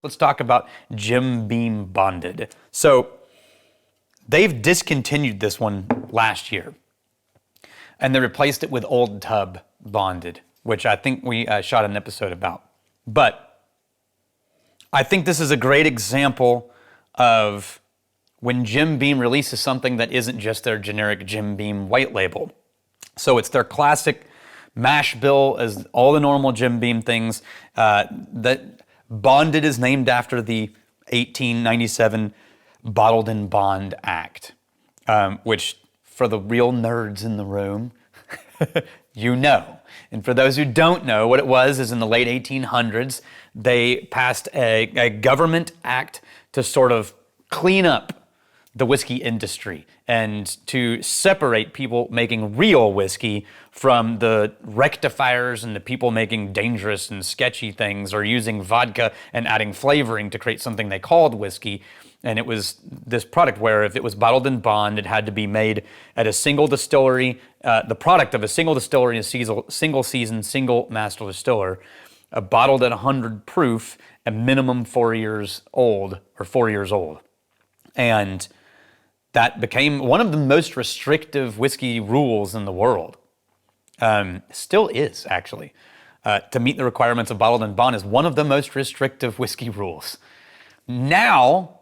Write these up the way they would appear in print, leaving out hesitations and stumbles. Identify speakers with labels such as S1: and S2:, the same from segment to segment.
S1: Let's talk about Jim Beam Bonded. So they've discontinued this one last year, and they replaced it with Old Tub Bonded, which I think we shot an episode about. But I think this is a great example of when Jim Beam releases something that isn't just their generic Jim Beam white label. So it's their classic mash bill as all the normal Jim Beam things. That Bonded is named after the 1897 Bottled in Bond Act, which for the real nerds in the room, you know. And for those who don't know, what it was is in the late 1800s, they passed a government act to sort of clean up the whiskey industry and to separate people making real whiskey from the rectifiers and the people making dangerous and sketchy things or using vodka and adding flavoring to create something they called whiskey. And it was this product where if it was bottled in bond, it had to be made at a single distillery, the product of a single distillery, a single season, single master distiller, bottled at 100 proof, a minimum 4 years old or 4 years old. And that became one of the most restrictive whiskey rules in the world. Still is, actually. To meet the requirements of bottled in bond is one of the most restrictive whiskey rules. Now,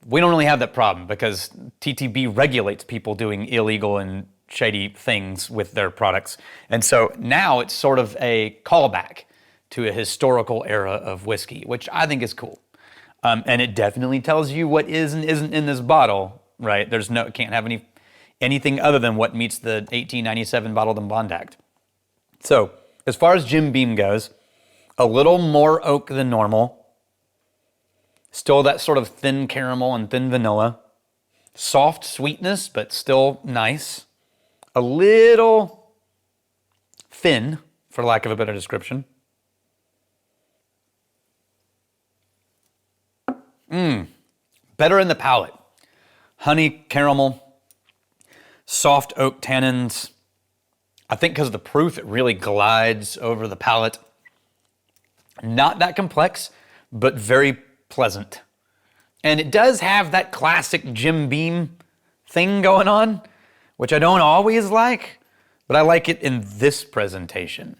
S1: we don't really have that problem because TTB regulates people doing illegal and shady things with their products. And so now it's sort of a callback to a historical era of whiskey, which I think is cool. And it definitely tells you what is and isn't in this bottle, right? It can't have anything other than what meets the 1897 Bottled in Bond Act. So, as far as Jim Beam goes, a little more oak than normal. Still that sort of thin caramel and thin vanilla. Soft sweetness, but still nice. A little thin, for lack of a better description. Better in the palate. Honey, caramel, soft oak tannins. I think because of the proof, it really glides over the palate. Not that complex, but very pleasant. And it does have that classic Jim Beam thing going on, which I don't always like, but I like it in this presentation.